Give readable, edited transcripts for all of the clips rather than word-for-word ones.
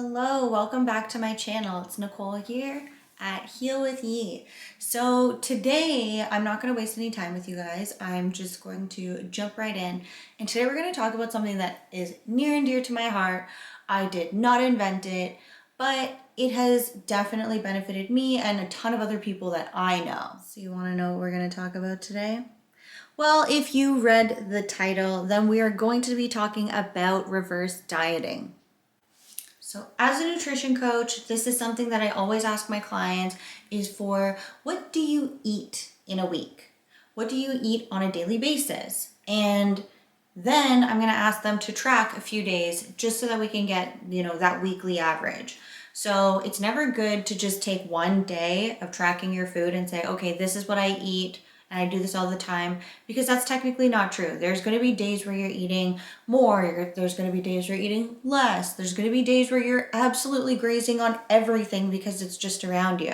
Hello, welcome back to my channel. It's Nicole here at Heal with Yi. So today, I'm not going to waste any time with you guys. I'm just going to jump right in. And today we're going to talk about something that is near and dear to my heart. I did not invent it, but it has definitely benefited me and a ton of other people that I know. So you want to know what we're going to talk about today? Well, if you read the title, then we are going to be talking about reverse dieting. So as a nutrition coach, this is something that I always ask my clients is for what do you eat in a week? What do you eat on a daily basis? And then I'm going to ask them to track a few days just so that we can get, that weekly average. So it's never good to just take one day of tracking your food and say, okay, this is what I eat and I do this all the time, because that's technically not true. There's going to be days where you're eating more, there's going to be days where you're eating less, there's going to be days where you're absolutely grazing on everything because it's just around you.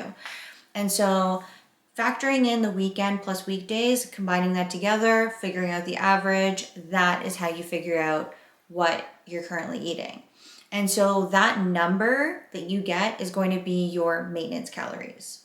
And so factoring in the weekend plus weekdays, combining that together, figuring out the average, that is how you figure out what you're currently eating. And so that number that you get is going to be your maintenance calories.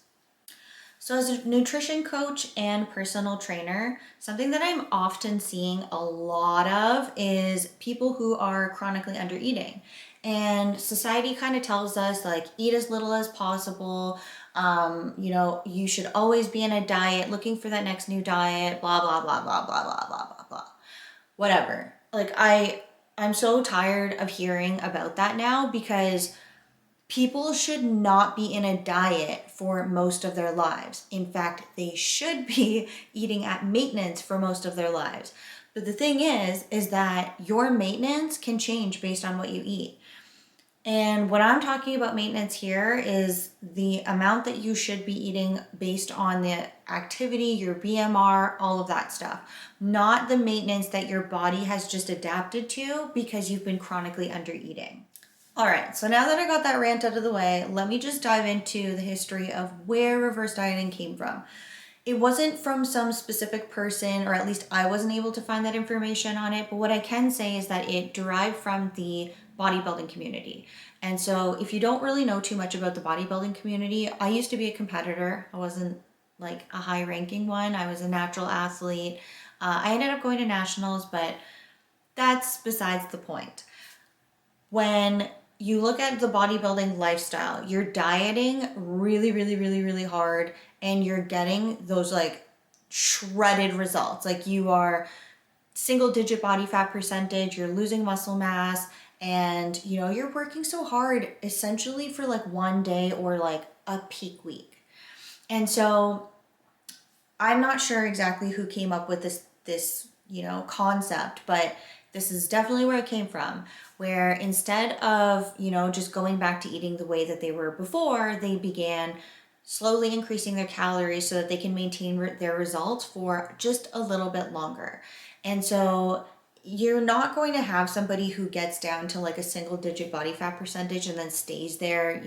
So as a nutrition coach and personal trainer, something that I'm often seeing a lot of is people who are chronically under eating. And society kind of tells us like eat as little as possible. You should always be in a diet, looking for that next new diet, blah, blah, blah, blah, blah, blah, blah, blah, blah. Whatever. I'm so tired of hearing about that now because people should not be in a diet for most of their lives. In fact, they should be eating at maintenance for most of their lives. But the thing is that your maintenance can change based on what you eat. And what I'm talking about maintenance here is the amount that you should be eating based on the activity, your BMR, all of that stuff. Not the maintenance that your body has just adapted to because you've been chronically under eating. All right, so now that I got that rant out of the way, let me just dive into the history of where reverse dieting came from. It wasn't from some specific person, or at least I wasn't able to find that information on it, but what I can say is that it derived from the bodybuilding community. And so if you don't really know too much about the bodybuilding community, I used to be a competitor. I wasn't like a high ranking one. I was a natural athlete. I ended up going to nationals, but that's besides the point. When you look at the bodybuilding lifestyle, you're dieting really, really, really, really hard, and you're getting those like shredded results. Like you are single digit body fat percentage, you're losing muscle mass, and you're working so hard essentially for like one day or like a peak week. And so I'm not sure exactly who came up with this concept, but this is definitely where it came from, where instead of, just going back to eating the way that they were before, they began slowly increasing their calories so that they can maintain their results for just a little bit longer. And so you're not going to have somebody who gets down to like a single digit body fat percentage and then stays there,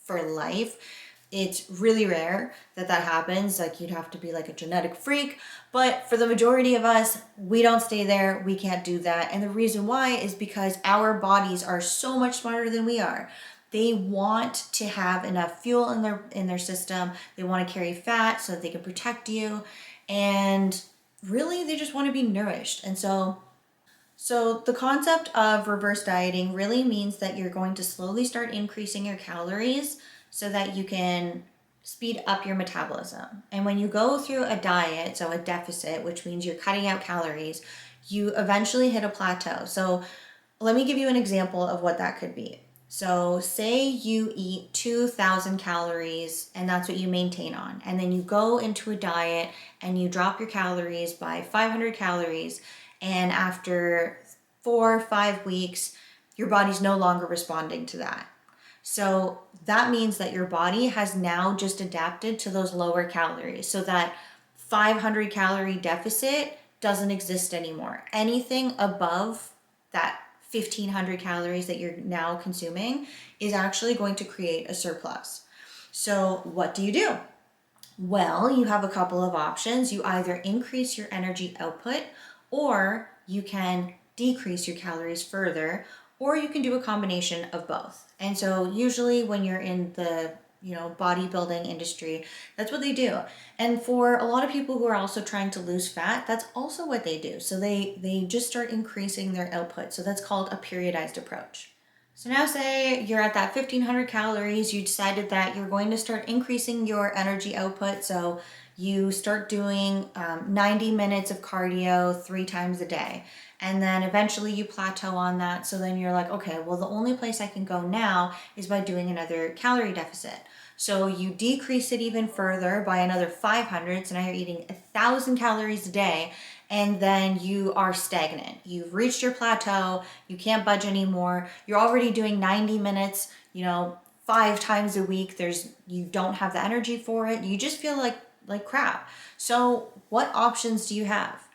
for life. It's really rare that that happens. Like you'd have to be like a genetic freak. But for the majority of us, we don't stay there. We can't do that. And the reason why is because our bodies are so much smarter than we are. They want to have enough fuel in their system. They want to carry fat so that they can protect you. And really, they just want to be nourished. And so the concept of reverse dieting really means that you're going to slowly start increasing your calories so that you can speed up your metabolism. And when you go through a diet, so a deficit, which means you're cutting out calories, you eventually hit a plateau. So let me give you an example of what that could be. So say you eat 2,000 calories and that's what you maintain on. And then you go into a diet and you drop your calories by 500 calories. And after 4 or 5 weeks, your body's no longer responding to that. So that means that your body has now just adapted to those lower calories. So that 500 calorie deficit doesn't exist anymore. Anything above that 1,500 calories that you're now consuming is actually going to create a surplus. So what do? Well, you have a couple of options. You either increase your energy output or you can decrease your calories further, or you can do a combination of both. And so usually when you're in the bodybuilding industry, that's what they do. And for a lot of people who are also trying to lose fat, that's also what they do. So they just start increasing their output. So that's called a periodized approach. So now say you're at that 1500 calories, you decided that you're going to start increasing your energy output. So you start doing 90 minutes of cardio 3 times a day. And then eventually you plateau on that. So then you're like, okay, well, the only place I can go now is by doing another calorie deficit. So you decrease it even further by another 500. So now you're eating 1,000 calories a day, and then you are stagnant. You've reached your plateau. You can't budge anymore. You're already doing 90 minutes, 5 times a week. You don't have the energy for it. You just feel like crap. So what options do you have?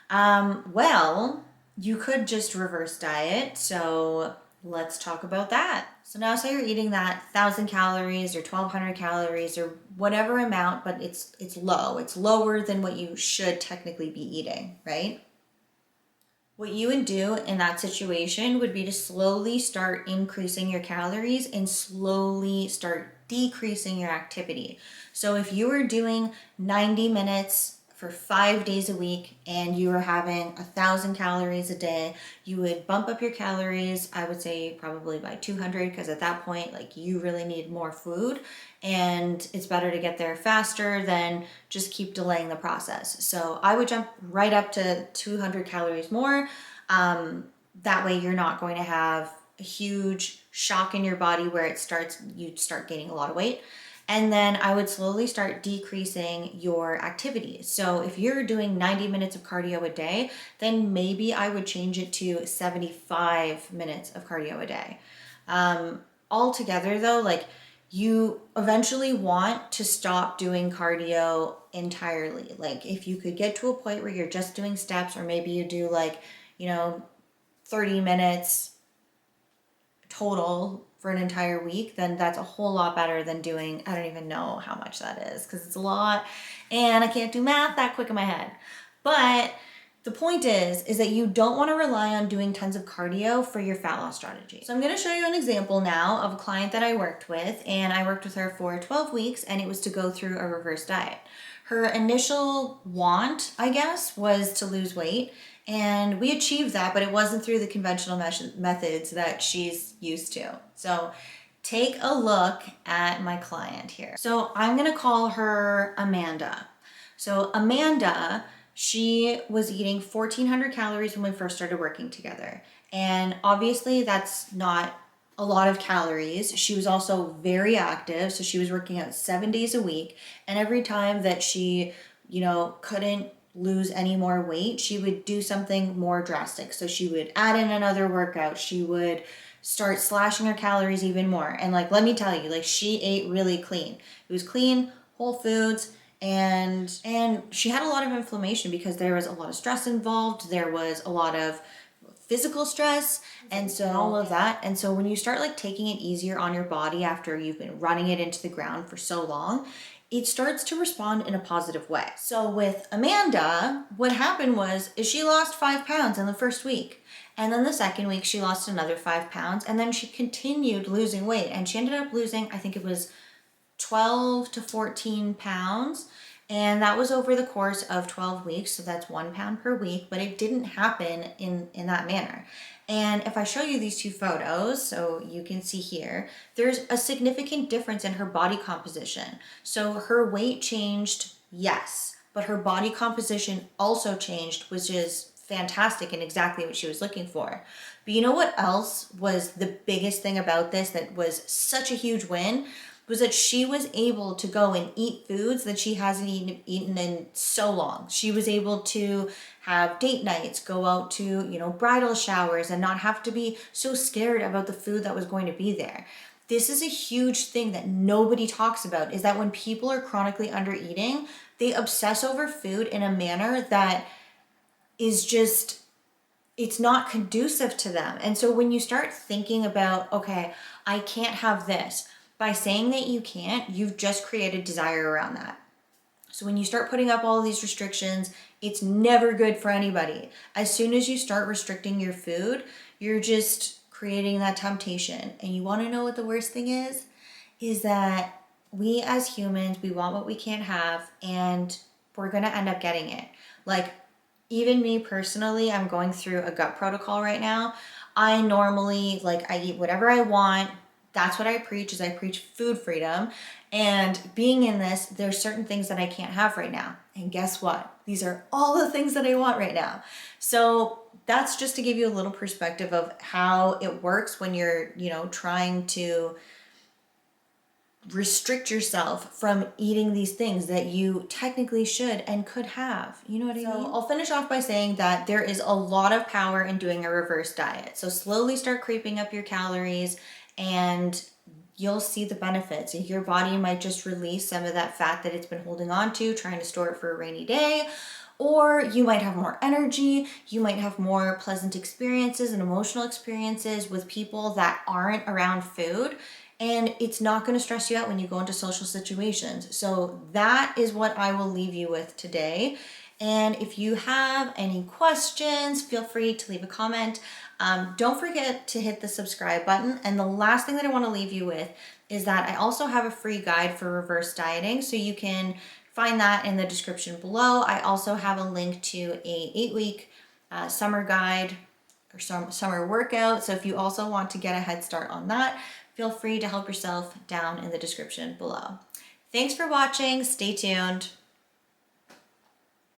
Well, you could just reverse diet. So let's talk about that. So now say you're eating that 1,000 calories or 1,200 calories or whatever amount, but it's low. It's lower than what you should technically be eating, right? What you would do in that situation would be to slowly start increasing your calories and slowly start decreasing your activity. So if you were doing 90 minutes for 5 days a week and you were having 1,000 calories a day, you would bump up your calories, I would say probably by 200, because at that point, you really need more food and it's better to get there faster than just keep delaying the process. So I would jump right up to 200 calories more. That way you're not going to have a huge shock in your body where you start gaining a lot of weight. And then I would slowly start decreasing your activity. So if you're doing 90 minutes of cardio a day, then maybe I would change it to 75 minutes of cardio a day. Altogether though, you eventually want to stop doing cardio entirely. If you could get to a point where you're just doing steps, or maybe you do 30 minutes total for an entire week, then that's a whole lot better than doing, I don't even know how much that is because it's a lot and I can't do math that quick in my head. But the point is that you don't want to rely on doing tons of cardio for your fat loss strategy. So I'm going to show you an example now of a client that I worked with, and I worked with her for 12 weeks and it was to go through a reverse diet. Her initial want, I guess, was to lose weight. And we achieved that, but it wasn't through the conventional methods that she's used to. So take a look at my client here. So I'm gonna call her Amanda. So Amanda, she was eating 1,400 calories when we first started working together. And obviously that's not a lot of calories. She was also very active. So she was working out 7 days a week. And every time that she, couldn't lose any more weight, she would do something more drastic. So she would add in another workout. She would start slashing her calories even more. And let me tell you, she ate really clean. It was clean, whole foods, and she had a lot of inflammation because there was a lot of stress involved. There was a lot of physical stress and so all of that. And so when you start taking it easier on your body after you've been running it into the ground for so long, it starts to respond in a positive way. So with Amanda, what happened is she lost 5 pounds in the first week. And then the second week, she lost another 5 pounds. And then she continued losing weight. And she ended up losing, I think it was 12 to 14 pounds. And that was over the course of 12 weeks. So that's 1 pound per week. But it didn't happen in that manner. And if I show you these two photos, so you can see here, there's a significant difference in her body composition. So her weight changed, yes, but her body composition also changed, which is fantastic and exactly what she was looking for. But you know what else was the biggest thing about this that was such a huge win? Was that she was able to go and eat foods that she hasn't eaten in so long. She was able to have date nights, go out to, bridal showers, and not have to be so scared about the food that was going to be there. This is a huge thing that nobody talks about, is that when people are chronically under eating, they obsess over food in a manner that is just, it's not conducive to them. And so when you start thinking about, okay, I can't have this, by saying that you can't, you've just created desire around that. So when you start putting up all these restrictions, it's never good for anybody. As soon as you start restricting your food, you're just creating that temptation. And you want to know what the worst thing is that we as humans, we want what we can't have, and we're going to end up getting it. Like, even me personally, I'm going through a gut protocol right now. I normally, like, I eat whatever I want. That's what I preach, is I preach food freedom. And being in this, there's certain things that I can't have right now. And guess what? These are all the things that I want right now. So that's just to give you a little perspective of how it works when you're, trying to restrict yourself from eating these things that you technically should and could have. You know what I mean? So I'll finish off by saying that there is a lot of power in doing a reverse diet. So slowly start creeping up your calories and you'll see the benefits. Your body might just release some of that fat that it's been holding on to, trying to store it for a rainy day. Or you might have more energy, you might have more pleasant experiences and emotional experiences with people that aren't around food. And it's not going to stress you out when you go into social situations. So that is what I will leave you with today. And if you have any questions, feel free to leave a comment. Don't forget to hit the subscribe button. And the last thing that I want to leave you with is that I also have a free guide for reverse dieting. So you can find that in the description below. I also have a link to a 8-week summer guide or summer workout. So if you also want to get a head start on that, feel free to help yourself down in the description below. Thanks for watching. Stay tuned.